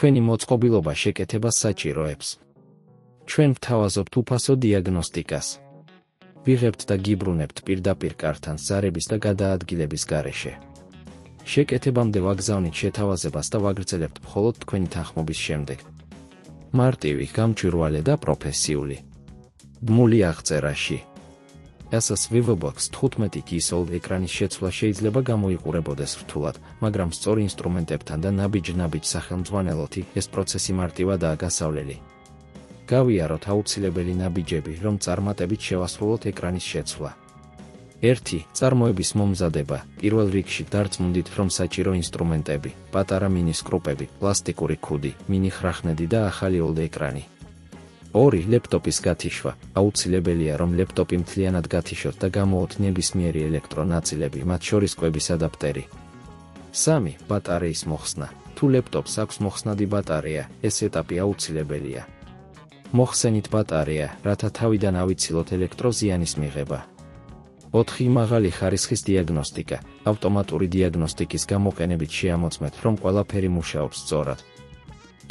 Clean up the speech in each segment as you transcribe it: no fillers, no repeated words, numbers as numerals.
თქვენი მოწყობილობა შეკეთებას საჭიროებს. ჩვენ ვთავაზობთ უფასო დიაგნოსტიკას. ვიღებთ და გიბრუნებთ პირდაპირ კართანს ზარების და გადაადგილების გარეშე. შეკეთებამდე ვაგზავნით შეთავაზებას და ვაგრძელებთ მხოლოდ თქვენი თანხმობის შემდეგ. მარტივი, გამჭვირვალე და პროფესიული. ბმული აღწერაში. ASUS Vivobook S15-ზე ეკრანის შეცვლა შეიძლება გამოიყურებოდეს რთულად, მაგრამ სწორ ინსტრუმენტებთან და ნაბიჯ-ნაბიჯ სახელმძღვანელოთი ეს პროცესი მარტივადაა გასავლელი. გავიაროთ აუცილებელი ნაბიჯები, რომ წარმატებით შევასრულოთ ეკრანის შეცვლა. 1. წარმოების მომზადება. პირველ რიგში დარწმუნდით, რომ საჭირო ინსტრუმენტები, პატარა მინისკრუპები, პლასტიკური ქუდი, მინიხრახნედი და ახალი OLED ეკრანი. 2. ლეპტოპის გათიშვა. აუცილებელია, რომ ლეპტოპი მთლიანად გათიშოთ და გამოოთ ნებისმიერი ელექტრონაწილები, მათ შორის კვების ადაპტერი. 3. ბატარეის მოხსნა. თუ ლეპტოპს აქვს მოხსნადი ბატარეა, ეს ეტაპი აუცილებელია. მოხსენით ბატარეა, რათა თავიდან ავიცილოთ ელექტროზიანის მიღება. 4. მაღალი ხარისხის დიაგნოსტიკა. ავტომატური დიაგნოსტიკის გამოყენებით შეამოწმეთ, რომ ყველაფერი მუშაობს სწორად.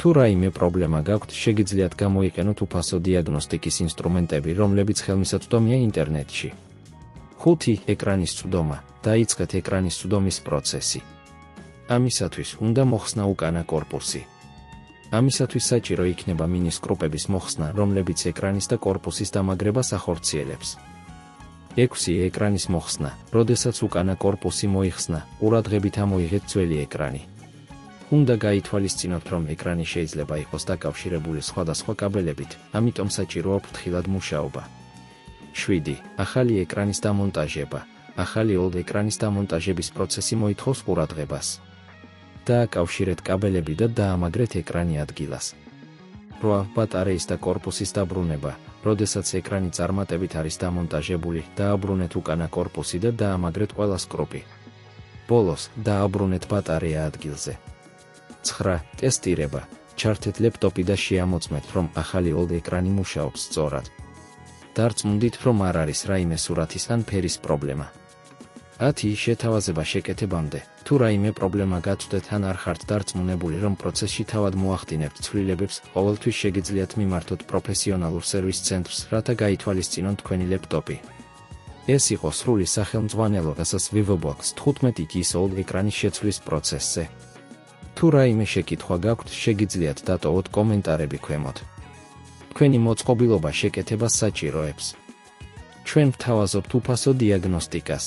თუ რაიმე პრობლემა გაქვთ, შეგიძლიათ გამოიყენოთ უფასო დიაგნოსტიკის ინსტრუმენტები, რომლებიც ხელმისაწვდომია ინტერნეტში. 5. ეკრანის წვდომა. დაიწყეთ ეკრანის წვდომის პროცესი. ამისათვის უნდა მოხსნა უკანა კორპუსი. ამისათვის საჭირო იქნება მინისკრუპების მოხსნა, რომლებიც ეკრანის და კორპუსის დამაგრებას ახორციელებს. 6. ეკრანის მოხსნა. როდესაც უკანა კორპუსი მოიხსნა, ყურადღებით ამოიღეთ ძველი ეკრანი. უნდა გაითვალისწინოთ, რომ ეკრანი შეიძლება იყოს დაკავშირებული სხვადასხვა კაბელებით, ამიტომ საჭიროა ფრთხილად მუშაობა. 7. ახალი ეკრანის დამონტაჟება. ახალი OLED ეკრანის დამონტაჟების პროცესი მოითხოვს ყურადღებას. დააკავშირეთ კაბელები და დაამაგრეთ ეკრანი ადგილას. 8. ბატარეის და კორპუსის დაბრუნება. როდესაც ეკრანი წარმატებით არის დამონტაჟებული, დააბრუნეთ უკანა კორპუსი და დაამაგრეთ ყველა სკრუპი. ბოლოს, დააბრუნეთ ბატარეა ადგილზე. 9. ტესტირება. ჩართეთ ლეპტოპი და შეამოწმეთ, რომ ახალი OLED ეკრანი მუშაობს სწორად. დარწმუნდით, რომ არ არის რაიმე სურათის ან ფერის პრობლემა. 10. შეთავაზება შეკეთებამდე. თუ რაიმე პრობლემა გაწვდეთ ან არ ხართ დარწმუნებული, რომ პროცესში თავად მოახდინებთ ცვლილებებს, ყოველთვის შეგიძლიათ მიმართოთ პროფესიონალურ სერვის ცენტრს, რათა გაითვალისწინონ თქვენი ლეპტოპი. ეს იყო სრული სახელმძღვანელო ASUS Vivobook S15-ზე OLED ეკრანის შეცვლის პროცესზე. თუ რაიმე შეკითხვა გაქვთ, შეგიძლიათ დატოვოთ კომენტარები ქვემოთ. თქვენი მოწყობილობა შეკეთებას საჭიროებს. ჩვენ ვთავაზობთ უფასო დიაგნოსტიკას.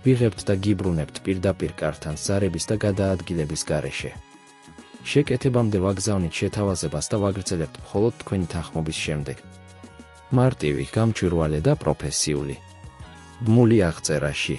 ვიღებთ და გიბრუნებთ პირდაპირ კართანს ზარების და გადაადგილების გარეშე. შეკეთებამდე ვაგზავნით შეთავაზებას და ვაგრძელებთ მხოლოდ თქვენი თანხმობის შემდეგ. მარტივი, გამჭვირვალე და პროფესიული. ბმული აღწერაში.